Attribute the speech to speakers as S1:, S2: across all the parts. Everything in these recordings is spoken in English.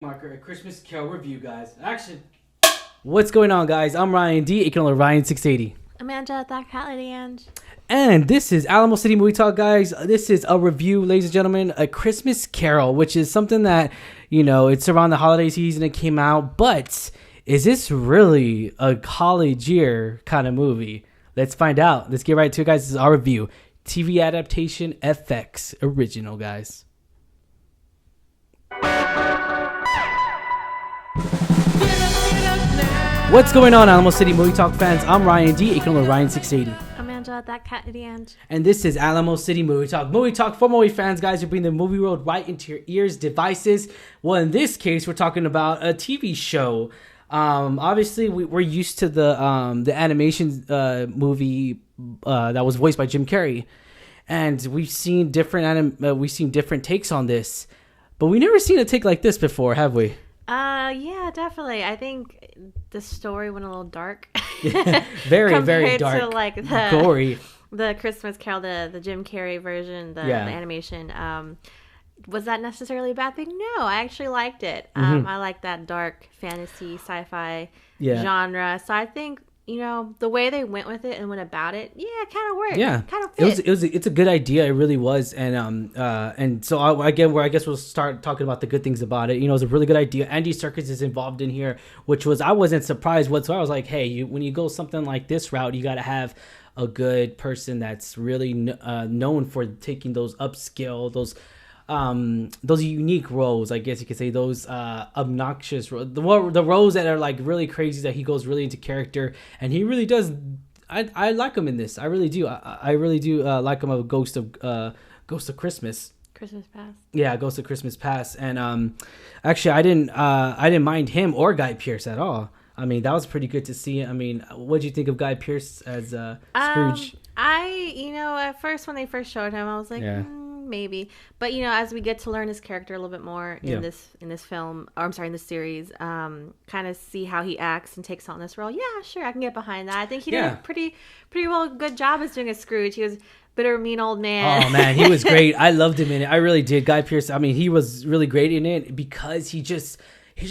S1: Marker, a Christmas Carol review, guys. Action! What's going on, guys? I'm Ryan D, aka Ryan680.
S2: Amanda, that cat lady,
S1: And this is Alamo City Movie Talk, guys. This is a review, ladies and gentlemen, a Christmas Carol, which is something that, it's around the holiday season it came out, but is this really a college year kind of movie? Let's find out. Let's get right to it, guys. This is our review. TV adaptation FX original, guys. What's going on, Alamo City Movie Talk fans? I'm Ryan D, aka Ryan680.
S2: Amanda, that cat lady,
S1: And this is Alamo City Movie Talk. Movie Talk for movie fans, guys, who bring the movie world right into your ears, devices. Well, in this case, we're talking about a TV show. Obviously, we're used to the animation movie that was voiced by Jim Carrey, and we've seen different takes on this, but we never seen a take like this before, have we?
S2: Yeah, definitely. I think the story went a little dark.
S1: very, very dark.
S2: To like
S1: gory.
S2: The Christmas Carol, the Jim Carrey version, the animation. Was that necessarily a bad thing? No, I actually liked it. I like that dark fantasy sci-fi genre. So I think the way they went with it and went about it, it kind of worked. Yeah, kind of fit.
S1: It's a good idea. It really was. And so I guess we'll start talking about the good things about it. It was a really good idea. Andy Serkis is involved in here, which was, I wasn't surprised whatsoever. I was like, hey, when you go something like this route, you got to have a good person that's really known for taking those upscale, those unique roles, I guess you could say, those obnoxious roles, the roles that are like really crazy, that he goes really into character, and he really does. I like him in this. I really do. I really do like him of Ghost of Christmas.
S2: Christmas Past.
S1: Yeah, Ghost of Christmas Past. And actually, I didn't mind him or Guy Pearce at all. I mean, that was pretty good to see. I mean, what did you think of Guy Pearce as Scrooge?
S2: At first when they first showed him, I was like, maybe, but as we get to learn his character a little bit more in this film, or I'm sorry, in this series, kind of see how he acts and takes on this role. Yeah, sure, I can get behind that. I think he did a pretty well good job as doing a Scrooge. He was bitter, mean old man.
S1: Oh man, he was great. I loved him in it. I really did. Guy Pearce, I mean, he was really great in it because he just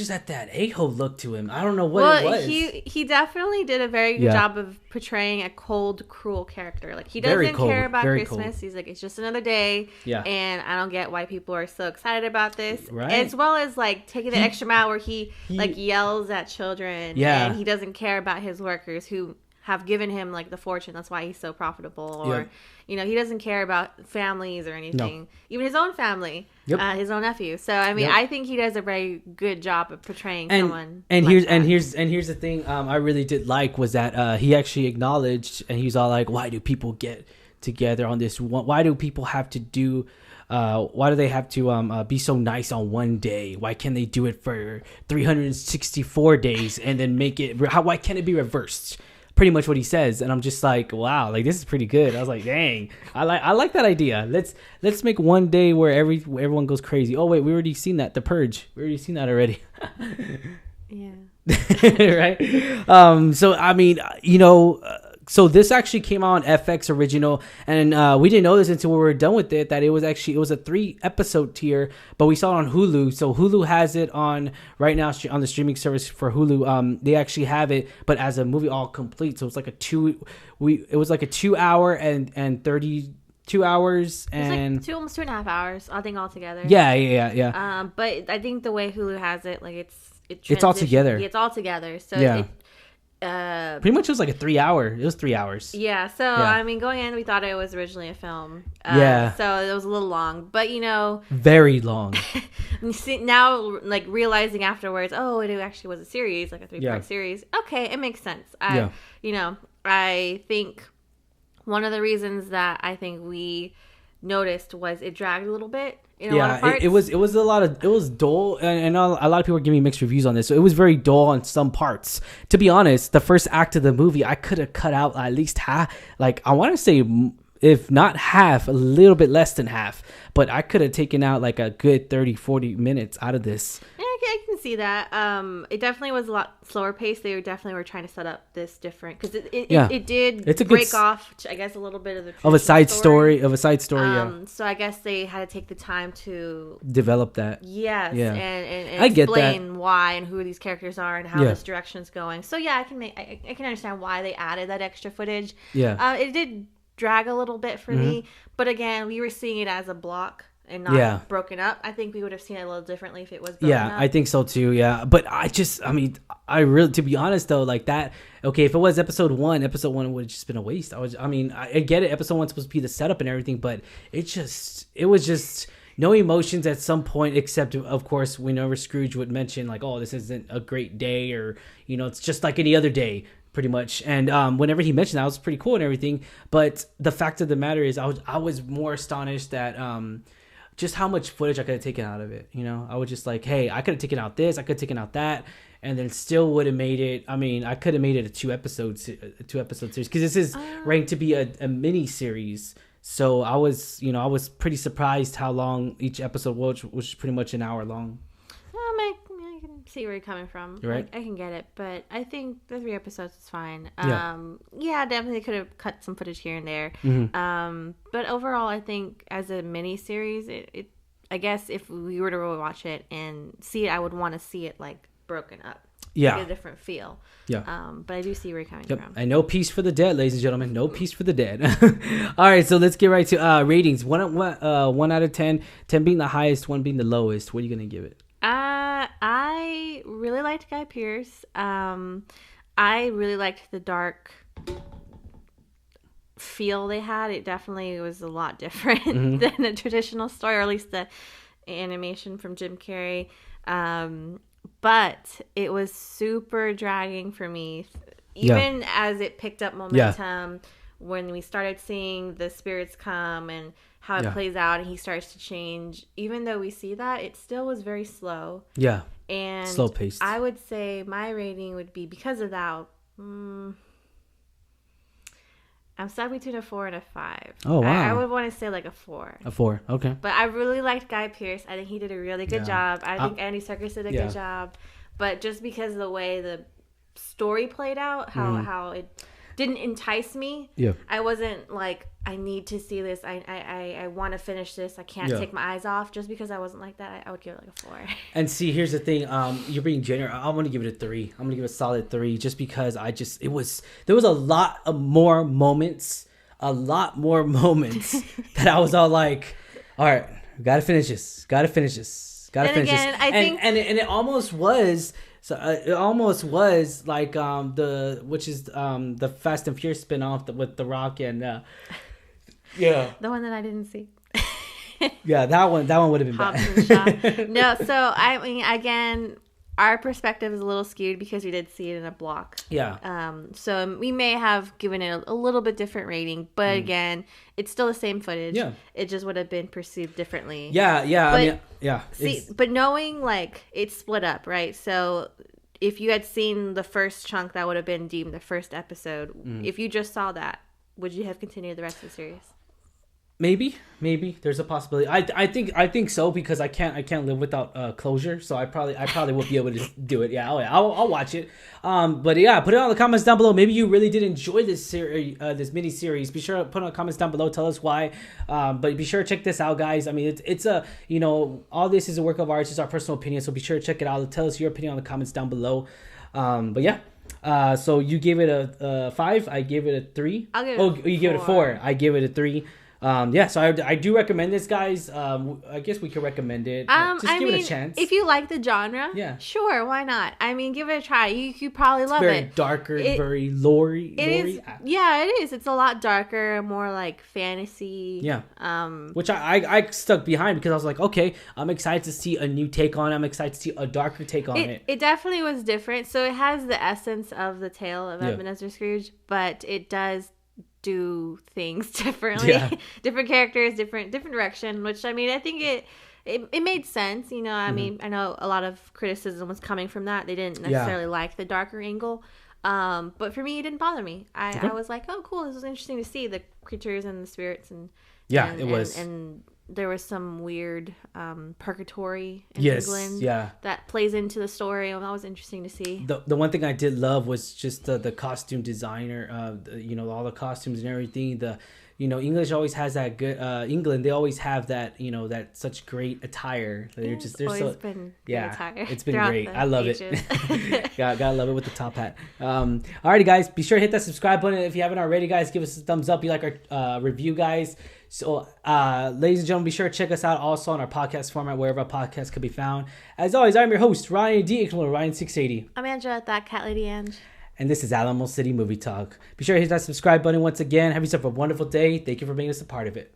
S1: had that a-hole look to him. I don't know what it was.
S2: He definitely did a very good job of portraying a cold, cruel character. Like, he doesn't care about Christmas. Cold. He's like, it's just another day. Yeah. And I don't get why people are so excited about this. Right. As well as like taking the extra mile where he like yells at children. Yeah. And he doesn't care about his workers who have given him like the fortune. That's why he's so profitable. Or he doesn't care about families or anything. Even his own family. Yep. His own nephew. So I mean, I think he does a very good job of portraying someone.
S1: And here's the thing. I really did like was that he actually acknowledged, and he's all like, "Why do people get together on this? Why do people have to do? Why do they have to be so nice on one day? Why can't they do it for 364 days and then make it? Why can't it be reversed?" Pretty much what he says, and I'm just like, wow, like, this is pretty good. I was like, dang, I like that idea. Let's make one day where everyone goes crazy. Oh wait, we already seen that, The Purge. We already seen that already.
S2: Yeah.
S1: Right. So I mean, so this actually came out on FX original, and we didn't know this until we were done with it, that it was a 3-episode tier, but we saw it on Hulu. So Hulu has it on right now on the streaming service for Hulu. They actually have it, but as a movie all complete. So it's like it was like a 2 hour and 32 hours and
S2: like almost 2.5 hours, I think, altogether.
S1: Yeah.
S2: But I think the way Hulu has it, like
S1: it's all together.
S2: It's all together. So
S1: pretty much it was like a 3 hour. It was 3 hours.
S2: Yeah. So I mean, going in, we thought it was originally a film. So it was a little long, but
S1: very long.
S2: Now, like, realizing afterwards, oh, it actually was a series, like a 3-part series. Okay, it makes sense. I think one of the reasons that I think we noticed was it dragged a little bit. In a lot of parts. It
S1: was dull, and a lot of people are giving me mixed reviews on this. So it was very dull on some parts. To be honest, the first act of the movie, I could have cut out at least half. Like, I want to say, if not half, a little bit less than half. But I could have taken out like a good 30-40 minutes out of this.
S2: Yeah, I can see that. It definitely was a lot slower paced. They definitely were trying to set up this different because it did break off, I guess, a little bit of
S1: a side story.
S2: So I guess they had to take the time to
S1: develop that.
S2: Yes, and I explain why and who these characters are and how this direction's going. So yeah, I can understand why they added that extra footage.
S1: Yeah,
S2: it did drag a little bit for me, but again, we were seeing it as a block and not broken up. I think we would have seen it a little differently if it was broken up.
S1: I think so too. Yeah, but I really, to be honest though, like that. Okay, if it was episode one would have just been a waste. I get it. Episode one's supposed to be the setup and everything, but it was just no emotions at some point, except of course whenever Scrooge would mention like, oh, this isn't a great day, or it's just like any other day, pretty much. And whenever he mentioned that, it was pretty cool and everything. But the fact of the matter is, I was more astonished that just how much footage I could have taken out of it. I was just like, hey, I could have taken out this, I could have taken out that, and then still would have made it. I mean, I could have made it a two episode series, because this is ranked to be a mini series. So I was pretty surprised how long each episode was, which is pretty much an hour long.
S2: I can see where you're coming from.
S1: Right.
S2: I can get it, but I think the 3 episodes is fine. Definitely could have cut some footage here and there.
S1: Mm-hmm.
S2: But overall, I think as a mini series, it I guess if we were to really watch it and see it, I would want to see it like broken up.
S1: Yeah,
S2: like a different feel.
S1: Yeah.
S2: But I do see where you're coming from.
S1: And no peace for the dead, ladies and gentlemen. No peace for the dead. All right, so let's get right to ratings. 1 out of 10. 10 being the highest, 1 being the lowest. What are you gonna give it?
S2: I really liked Guy Pearce. I really liked the dark feel they had. It definitely was a lot different than a traditional story, or at least the animation from Jim Carrey. But it was super dragging for me, even as it picked up momentum when we started seeing the spirits come and how it plays out and he starts to change. Even though we see that, it still was very slow.
S1: Yeah.
S2: And
S1: slow paced.
S2: I would say my rating would be, because of that, I'm stuck between a 4 and a 5.
S1: Oh, wow.
S2: I would want to say like a 4.
S1: A 4, okay.
S2: But I really liked Guy Pearce. I think he did a really good job. I think Andy Serkis did a good job. But just because of the way the story played out, how it didn't entice me.
S1: Yeah.
S2: I wasn't like, I need to see this. I want to finish this. I can't take my eyes off. Just because I wasn't like that, I would give it like a 4.
S1: And see, here's the thing. You're being generous. I'm going to give it a 3. I'm going to give it a solid 3, just because there was a lot of more moments, that I was all like, all right, gotta finish this. I think, and it almost was. So it almost was like the Fast and Furious spinoff with The Rock and the one
S2: that I didn't see.
S1: that one would have been
S2: bad. No, so I mean, again, our perspective is a little skewed because we did see it in a block.
S1: Yeah.
S2: So we may have given it a little bit different rating, but again, it's still the same footage.
S1: Yeah.
S2: It just would have been perceived differently.
S1: Yeah.
S2: But, see, but knowing like it's split up, right? So if you had seen the first chunk, that would have been deemed the first episode. If you just saw that, would you have continued the rest of the series?
S1: Maybe there's a possibility. I think so, because I can't live without closure. So I probably would be able to do it. Yeah, I'll watch it. But yeah, put it on the comments down below. Maybe you really did enjoy this series, this mini series. Be sure to put on the comments down below. Tell us why. But be sure to check this out, guys. I mean, it's a all this is a work of art. It's just our personal opinion. So be sure to check it out. Tell us your opinion on the comments down below. But yeah. So you gave it a 5. I gave it a 3.
S2: I'll give it
S1: you gave it a 4. I gave it a 3. So I do recommend this, guys. I guess we could recommend it. Give it a chance.
S2: If you like the genre, sure, why not? I mean, give it a try. You probably love it.
S1: Very darker, very lore-y.
S2: Yeah, it is. It's a lot darker, more like fantasy.
S1: Yeah. Which I stuck behind, because I was like, okay, I'm excited to see a new take on it. I'm excited to see a darker take on it.
S2: It definitely was different. So it has the essence of the tale of Ebenezer Scrooge, but it does do things differently. Different characters, different direction, which I mean, I think it made sense. I mean, I know a lot of criticism was coming from that. They didn't necessarily like the darker angle, but for me, it didn't bother me. I was like, oh cool, this was interesting to see the creatures and the spirits, and
S1: it was,
S2: and there was some weird purgatory in England that plays into the story. That was interesting to see.
S1: The one thing I did love was just the costume designer, all the costumes and everything. English always has that good. England, they always have that, that such great attire. They're
S2: been attire.
S1: It's been great. I love it. Gotta love it with the top hat. Alrighty, guys, be sure to hit that subscribe button if you haven't already, guys. Give us a thumbs up. You like our review, guys. So, ladies and gentlemen, be sure to check us out also on our podcast format, wherever our podcast could be found. As always, I'm your host, Ryan D. Ryan680.
S2: I'm Angela, that cat lady Ange.
S1: And this is Alamo City Movie Talk. Be sure to hit that subscribe button once again. Have yourself a wonderful day. Thank you for making us a part of it.